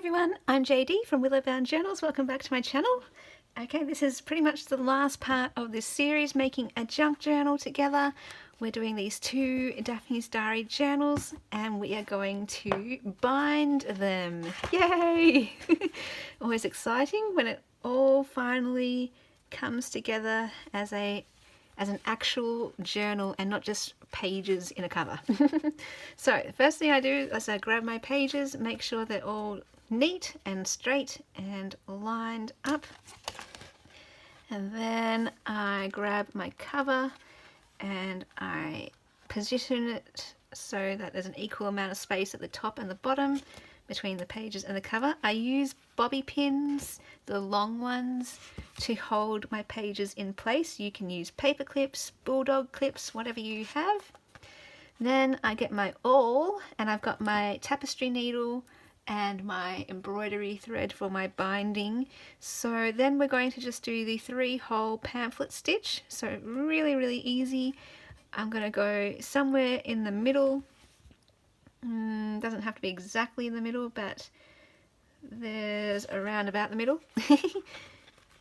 everyone, I'm JD from Willowbound Journals. Welcome back to my channel. Okay, this is pretty much the last part of this series, making a junk journal together. We're doing these two Daphne's Diary journals and we are going to bind them. Yay! Always exciting when it all finally comes together as an actual journal and not just pages in a cover. So the first thing I do is I grab my pages, make sure they're all neat and straight and lined up, and then I grab my cover and I position it so that there's an equal amount of space at the top and the bottom between the pages and the cover. I use bobby pins, the long ones, to hold my pages in place. You can use paper clips, bulldog clips, whatever you have. Then I get my awl and I've got my tapestry needle and my embroidery thread for my binding. So then we're going to just do the 3-hole pamphlet stitch. So really easy. I'm going to go somewhere in the middle. Doesn't have to be exactly in the middle, but there's around about the middle.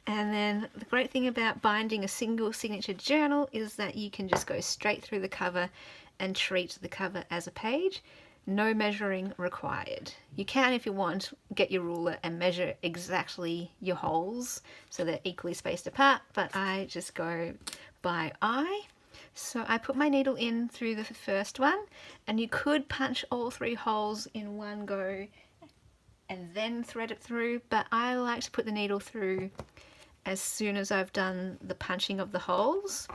And then the great thing about binding a single signature journal is that you can just go straight through the cover and treat the cover as a page. No measuring required. You can, if you want, get your ruler and measure exactly your holes so they're equally spaced apart, but I just go by eye. So I put my needle in through the first one, and you could punch all 3 holes in one go and then thread it through, but I like to put the needle through as soon as I've done the punching of the holes,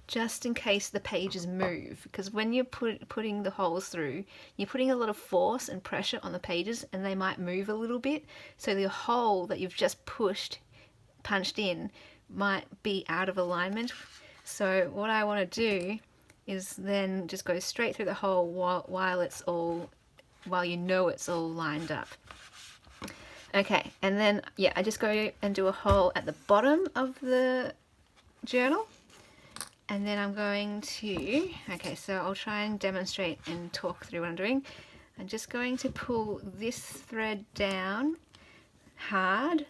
just in case the pages move, because when you're putting the holes through, you're putting a lot of force and pressure on the pages and they might move a little bit, so the hole that you've just punched in might be out of alignment. So what I want to do is then just go straight through the hole while you know it's all lined up. Okay, and then I just go and do a hole at the bottom of the journal. And then I'm going to, so I'll try and demonstrate and talk through what I'm doing. I'm just going to pull this thread down hard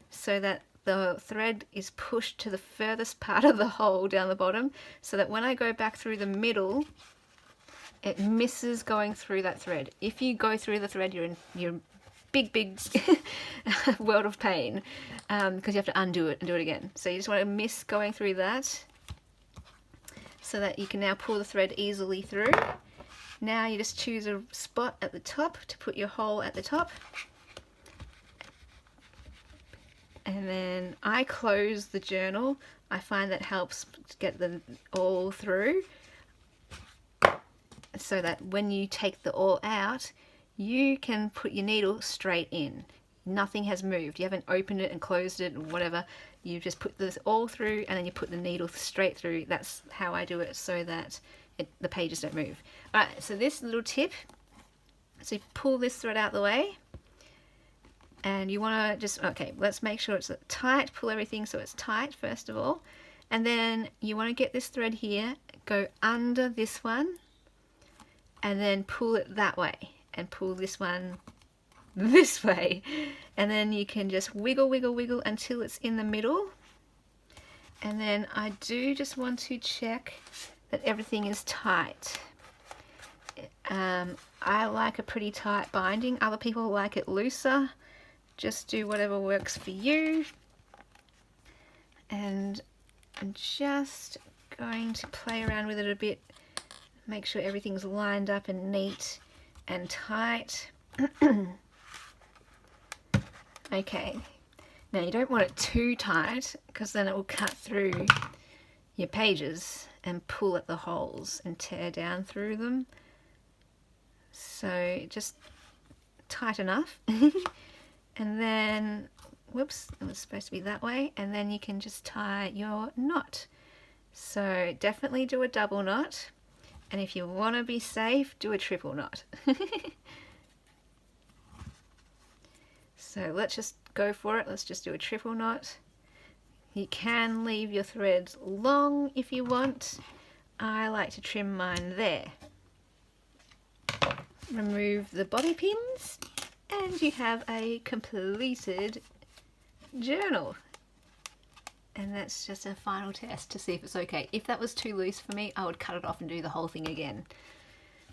so that the thread is pushed to the furthest part of the hole down the bottom, so that when I go back through the middle, it misses going through that thread. If you go through the thread, you're in big world of pain, because you have to undo it and do it again. So you just want to miss going through that, so that you can now pull the thread easily through. Now you just choose a spot at the top to put your hole at the top. And then I close the journal. I find that helps get the awl through, so that when you take the awl out, you can put your needle straight in. Nothing has moved. You haven't opened it and closed it or whatever. You just put this all through and then you put the needle straight through. That's how I do it, so that the pages don't move. Alright, so this little tip, so you pull this thread out the way, and you want to just, let's make sure it's tight. Pull everything so it's tight first of all, and then you want to get this thread here, go under this one, and then pull it that way, and pull this one this way, and then you can just wiggle until it's in the middle. And then I do just want to check that everything is tight. I like a pretty tight binding. Other people like it looser. Just do whatever works for you. And I'm just going to play around with it a bit, make sure everything's lined up and neat and tight. Okay, now you don't want it too tight, because then it will cut through your pages and pull at the holes and tear down through them. So just tight enough. And then, whoops, it was supposed to be that way, and then you can just tie your knot. So definitely do a double knot, and if you want to be safe, do a triple knot. So let's just go for it. Let's just do a triple knot. You can leave your threads long if you want. I like to trim mine there. Remove the bobby pins and you have a completed journal. And that's just a final test to see if it's okay. If that was too loose for me, I would cut it off and do the whole thing again.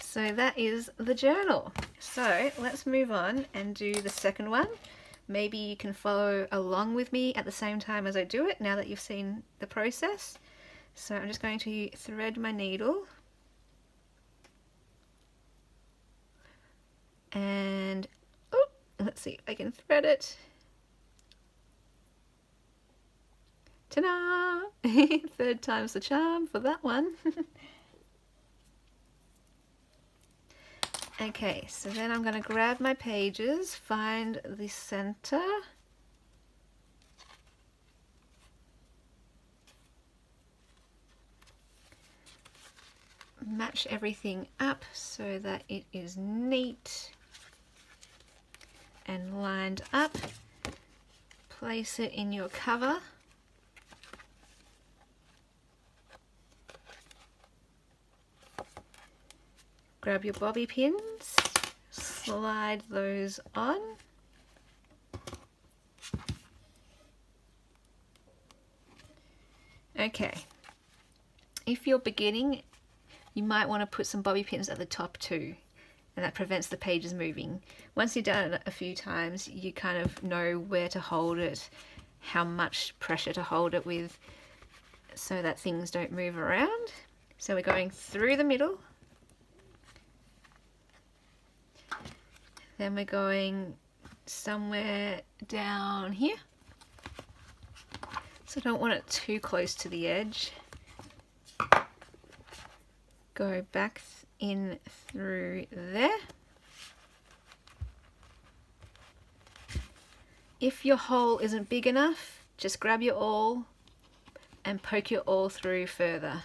So that is the journal. So let's move on and do the second one. Maybe you can follow along with me at the same time as I do it, now that you've seen the process. So I'm just going to thread my needle. And, oh, let's see if I can thread it. Ta-da! Third time's the charm for that one. Okay, so then I'm going to grab my pages, find the center, match everything up so that it is neat and lined up, place it in your cover. Grab your bobby pins, slide those on. Okay, if you're beginning, you might want to put some bobby pins at the top too, and that prevents the pages moving. Once you've done it a few times, you kind of know where to hold it, how much pressure to hold it with, so that things don't move around. So we're going through the middle. Then we're going somewhere down here. So I don't want it too close to the edge. Go back in through there. If your hole isn't big enough, just grab your awl and poke your awl through further.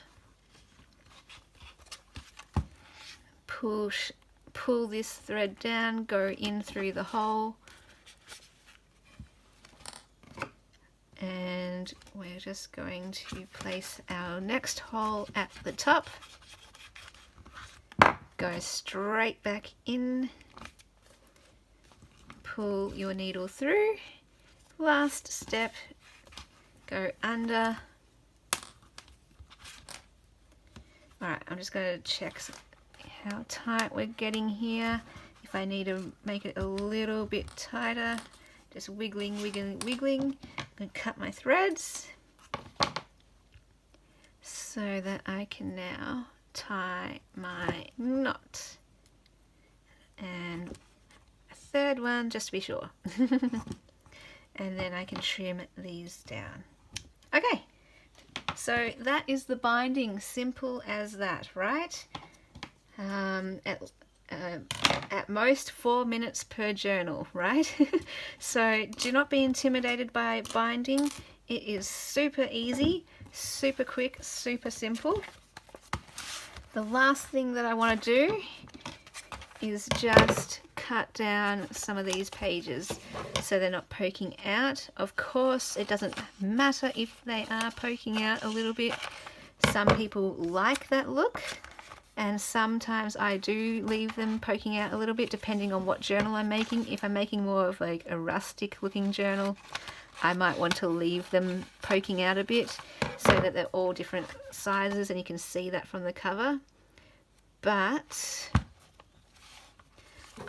Pull this thread down, go in through the hole, and we're just going to place our next hole at the top. Go straight back in, pull your needle through, last step, go under. Alright, I'm just going to check how tight we're getting here. If I need to make it a little bit tighter, just wiggling, wiggling, wiggling. I'm going to cut my threads so that I can now tie my knot. And a third one just to be sure. And then I can trim these down. Okay, so that is the binding, simple as that, right? At most 4 minutes per journal, right? So do not be intimidated by binding. It is super easy, super quick, super simple. The last thing that I want to do is just cut down some of these pages so they're not poking out. Of course, it doesn't matter if they are poking out a little bit. Some people like that look. And sometimes I do leave them poking out a little bit depending on what journal I'm making. If I'm making more of like a rustic looking journal, I might want to leave them poking out a bit so that they're all different sizes and you can see that from the cover. But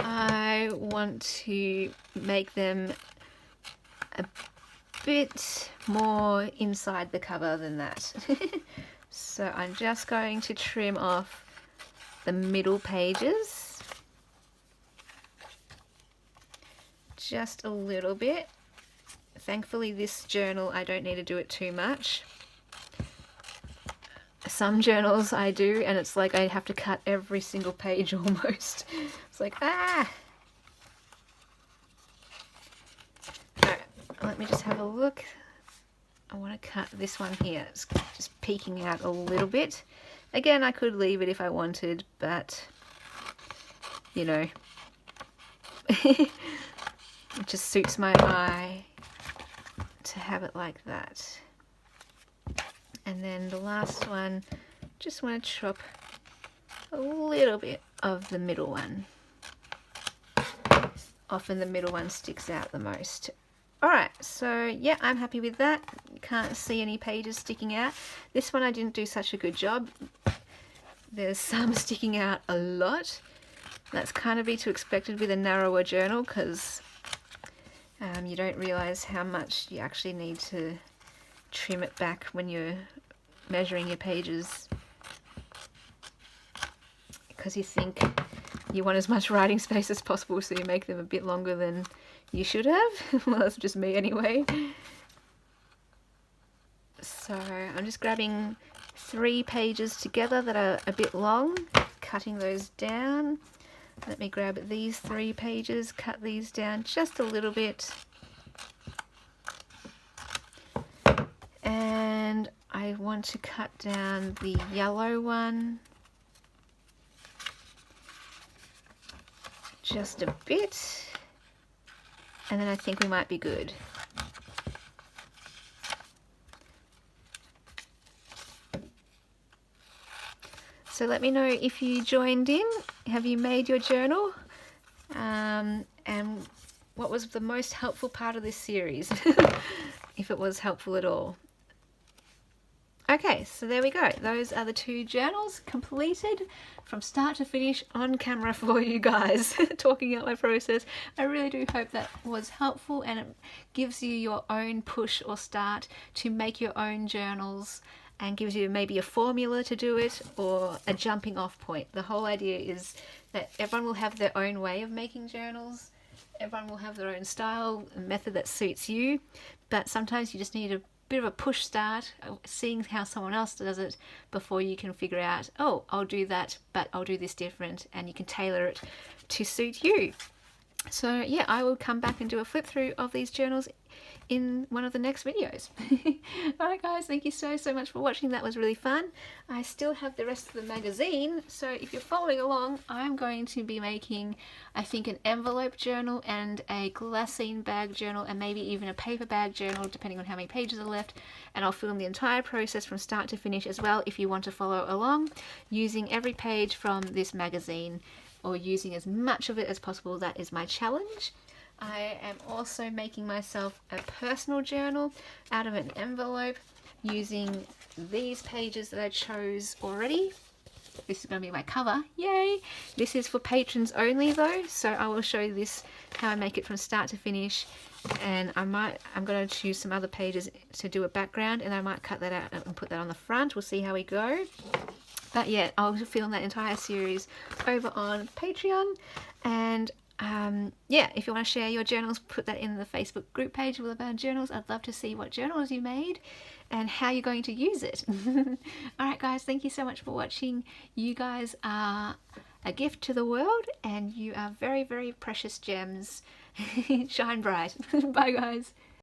I want to make them a bit more inside the cover than that. So I'm just going to trim off the middle pages just a little bit. Thankfully this journal I don't need to do it too much. Some journals I do and it's like I have to cut every single page almost. It's like ah! Alright, let me just have a look. I want to cut this one here. It's just peeking out a little bit. Again, I could leave it if I wanted, but you know, it just suits my eye to have it like that. And then the last one, just want to chop a little bit of the middle one often the middle one sticks out the most. Alright, so yeah, I'm happy with that. Can't see any pages sticking out. This one I didn't do such a good job. There's some sticking out a lot. That's kind of be to expected with a narrower journal, because you don't realise how much you actually need to trim it back when you're measuring your pages, because you think you want as much writing space as possible, so you make them a bit longer than you should have. Well, that's just me anyway. So I'm just grabbing 3 pages together that are a bit long, cutting those down. Let me grab these 3 pages, cut these down just a little bit. And I want to cut down the yellow one just a bit. And then I think we might be good. So let me know if you joined in. Have you made your journal? And what was the most helpful part of this series? If it was helpful at all. Okay, so there we go. Those are the 2 journals completed from start to finish on camera for you guys, talking out my process. I really do hope that was helpful, and it gives you your own push or start to make your own journals, and gives you maybe a formula to do it or a jumping off point. The whole idea is that everyone will have their own way of making journals. Everyone will have their own style and method that suits you, but sometimes you just need a bit of a push start, seeing how someone else does it before you can figure out, oh, I'll do that, but I'll do this different, and you can tailor it to suit you. So yeah, I will come back and do a flip through of these journals in one of the next videos. Alright guys, thank you so much for watching. That was really fun. I still have the rest of the magazine, so if you're following along, I'm going to be making, I think, an envelope journal and a glassine bag journal, and maybe even a paper bag journal, depending on how many pages are left. And I'll film the entire process from start to finish as well, if you want to follow along, using every page from this magazine, or using as much of it as possible. That is my challenge. I am also making myself a personal journal out of an envelope using these pages that I chose already. This is going to be my cover. Yay! This is for patrons only though, so I will show you this, how I make it from start to finish. And I'm going to choose some other pages to do a background, and I might cut that out and put that on the front. We'll see how we go. But yeah, I'll film that entire series over on Patreon. And yeah, if you want to share your journals, put that in the Facebook group page, Will Abound Journals. I'd love to see what journals you made and how you're going to use it. Alright guys, thank you so much for watching. You guys are a gift to the world, and you are very precious gems. Shine bright. Bye guys.